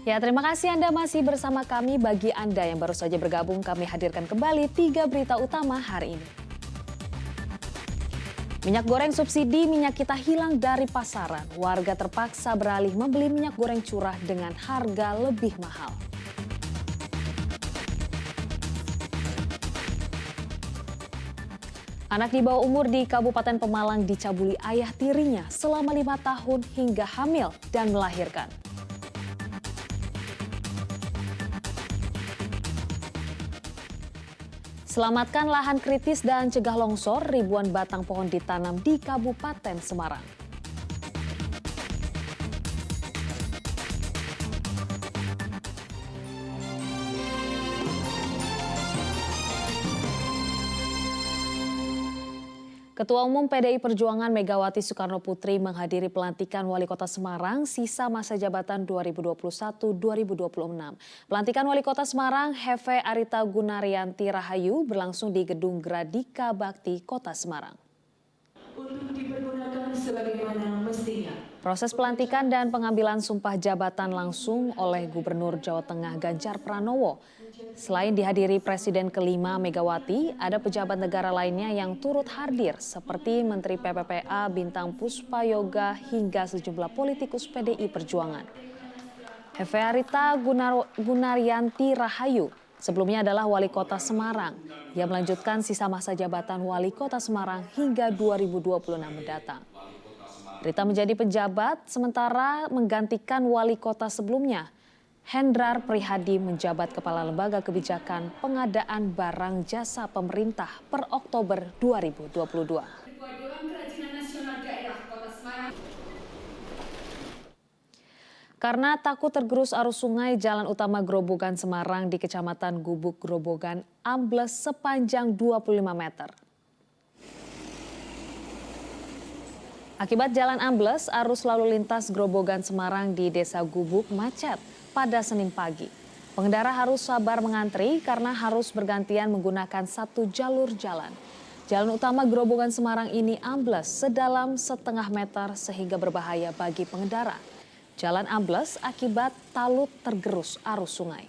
Ya, terima kasih Anda masih bersama kami. Bagi Anda yang baru saja bergabung, kami hadirkan kembali 3 berita utama hari ini. Minyak goreng subsidi minyak kita hilang dari pasaran. Warga terpaksa beralih membeli minyak goreng curah dengan harga lebih mahal. Anak di bawah umur di Kabupaten Pemalang dicabuli ayah tirinya selama 5 tahun hingga hamil dan melahirkan. Selamatkan lahan kritis dan cegah longsor, ribuan batang pohon ditanam di Kabupaten Semarang. Ketua Umum PDI Perjuangan Megawati Soekarno Putri menghadiri pelantikan Wali Kota Semarang sisa masa jabatan 2021-2026. Pelantikan Wali Kota Semarang Heve Arita Gunaryanti Rahayu berlangsung di Gedung Gradika Bakti Kota Semarang. Untuk dipergunakan sebagaimana mestinya. Proses pelantikan dan pengambilan sumpah jabatan langsung oleh Gubernur Jawa Tengah Ganjar Pranowo. Selain dihadiri Presiden kelima Megawati, ada pejabat negara lainnya yang turut hadir seperti Menteri PPPA Bintang Puspayoga hingga sejumlah politikus PDI Perjuangan. Heve Arita Gunaryanti Rahayu sebelumnya adalah Wali Kota Semarang. Ia melanjutkan sisa masa jabatan Wali Kota Semarang hingga 2026 mendatang. Rita menjadi pejabat sementara menggantikan Wali Kota sebelumnya. Hendrar Prihadi menjabat Kepala Lembaga Kebijakan Pengadaan Barang Jasa Pemerintah per Oktober 2022. Karena takut tergerus arus sungai, jalan utama Grobogan Semarang di Kecamatan Gubuk Grobogan ambles sepanjang 25 meter. Akibat jalan ambles, arus lalu lintas Grobogan Semarang di Desa Gubuk macet pada Senin pagi. Pengendara harus sabar mengantri karena harus bergantian menggunakan satu jalur jalan. Jalan utama Grobogan Semarang ini ambles sedalam setengah meter sehingga berbahaya bagi pengendara. Jalan ambles akibat talut tergerus arus sungai.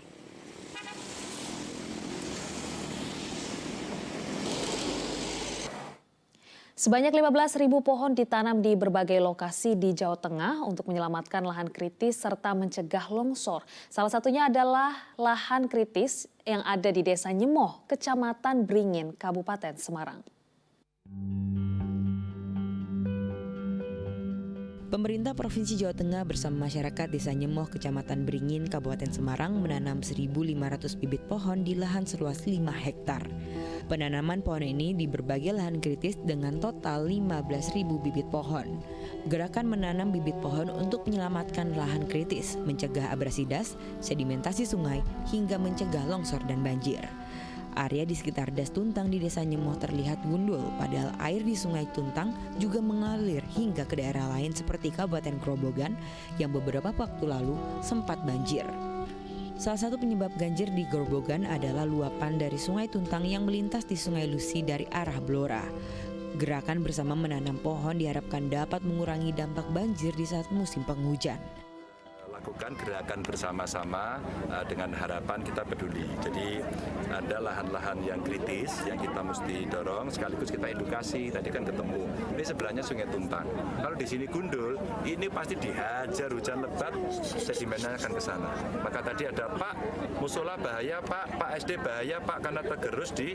Sebanyak 15.000 pohon ditanam di berbagai lokasi di Jawa Tengah untuk menyelamatkan lahan kritis serta mencegah longsor. Salah satunya adalah lahan kritis yang ada di Desa Nyemoh, Kecamatan Beringin, Kabupaten Semarang. Pemerintah Provinsi Jawa Tengah bersama masyarakat Desa Nyemoh, Kecamatan Beringin, Kabupaten Semarang menanam 1.500 bibit pohon di lahan seluas 5 hektar. Penanaman pohon ini di berbagai lahan kritis dengan total 15.000 bibit pohon. Gerakan menanam bibit pohon untuk menyelamatkan lahan kritis, mencegah abrasi das, sedimentasi sungai, hingga mencegah longsor dan banjir. Area di sekitar Das Tuntang di Desa Nyemoh terlihat gundul, padahal air di Sungai Tuntang juga mengalir hingga ke daerah lain seperti Kabupaten Grobogan yang beberapa waktu lalu sempat banjir. Salah satu penyebab banjir di Grobogan adalah luapan dari Sungai Tuntang yang melintas di Sungai Lusi dari arah Blora. Gerakan bersama menanam pohon diharapkan dapat mengurangi dampak banjir di saat musim penghujan. Lakukan gerakan bersama-sama dengan harapan kita peduli. Jadi ada lahan-lahan yang kritis yang kita mesti dorong, sekaligus kita edukasi. Tadi kan ketemu, ini sebelahnya Sungai Tuntang. Kalau di sini gundul, ini pasti dihajar hujan lebat, sedimennya akan ke sana. Maka tadi ada Pak, musola bahaya Pak SD bahaya Pak, karena tergerus di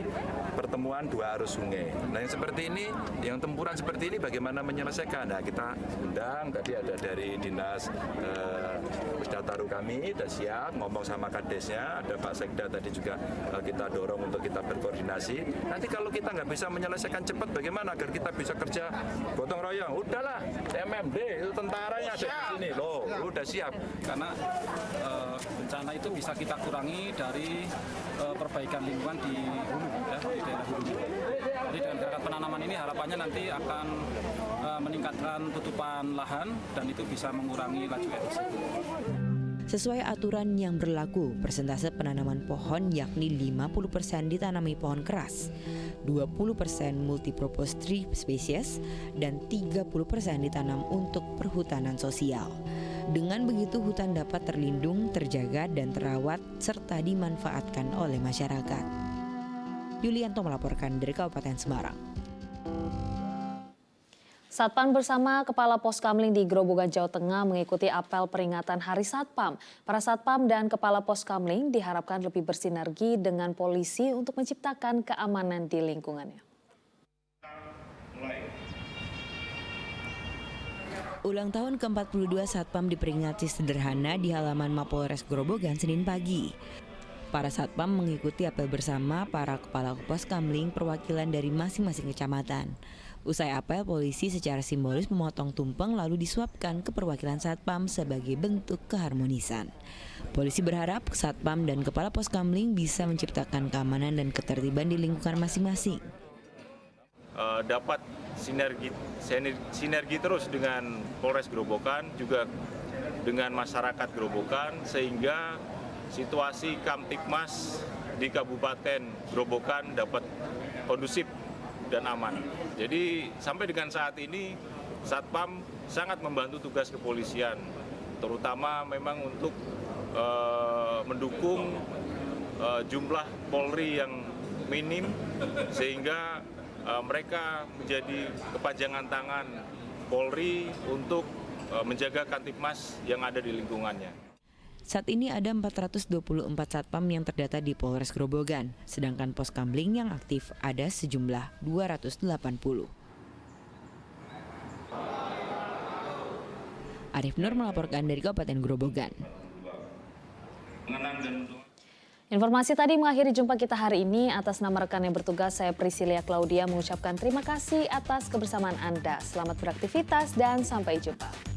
pertemuan dua arus sungai. Nah yang seperti ini, yang tempuran seperti ini bagaimana menyelesaikan? Nah kita undang, tadi ada dari Dinas Pusdataru kami sudah siap ngomong sama kadesnya, ada Pak Sekda tadi juga kita dorong untuk kita berkoordinasi. Nanti kalau kita nggak bisa menyelesaikan cepat, bagaimana agar kita bisa kerja gotong royong? Udahlah, MMD itu tentaranya ada di sini loh, udah siap. Karena bencana itu bisa kita kurangi dari perbaikan lingkungan di hulu, ya, di daerah hulu. Jadi dengan gerakan penanaman ini harapannya nanti akan meningkatkan tutupan lahan dan itu bisa mengurangi laju erosi. Sesuai aturan yang berlaku, persentase penanaman pohon yakni 50% ditanami pohon keras, 20% multipurpose tree species, dan 30% ditanam untuk perhutanan sosial. Dengan begitu hutan dapat terlindung, terjaga, dan terawat serta dimanfaatkan oleh masyarakat. Yulianto melaporkan dari Kabupaten Semarang. Satpam bersama Kepala Pos Kamling di Grobogan, Jawa Tengah mengikuti apel peringatan Hari Satpam. Para Satpam dan Kepala Pos Kamling diharapkan lebih bersinergi dengan polisi untuk menciptakan keamanan di lingkungannya. Ulang tahun ke-42 Satpam diperingati sederhana di halaman Mapolres Grobogan Senin pagi. Para Satpam mengikuti apel bersama para Kepala Pos Kamling perwakilan dari masing-masing kecamatan. Usai apel, polisi secara simbolis memotong tumpeng lalu disuapkan ke perwakilan Satpam sebagai bentuk keharmonisan. Polisi berharap Satpam dan Kepala Pos Kamling bisa menciptakan keamanan dan ketertiban di lingkungan masing-masing. Dapat sinergi terus dengan Polres Grobogan, juga dengan masyarakat Grobogan, sehingga situasi Kamtibmas di Kabupaten Grobogan dapat kondusif dan aman. Jadi sampai dengan saat ini Satpam sangat membantu tugas kepolisian, terutama memang untuk mendukung jumlah Polri yang minim, sehingga mereka menjadi kepanjangan tangan Polri untuk menjaga Kamtibmas yang ada di lingkungannya. Saat ini ada 424 Satpam yang terdata di Polres Grobogan, sedangkan Pos Kamling yang aktif ada sejumlah 280. Arif Nur melaporkan dari Kabupaten Grobogan. Informasi tadi mengakhiri jumpa kita hari ini. Atas nama rekan yang bertugas, saya Priscilia Claudia mengucapkan terima kasih atas kebersamaan Anda. Selamat beraktivitas dan sampai jumpa.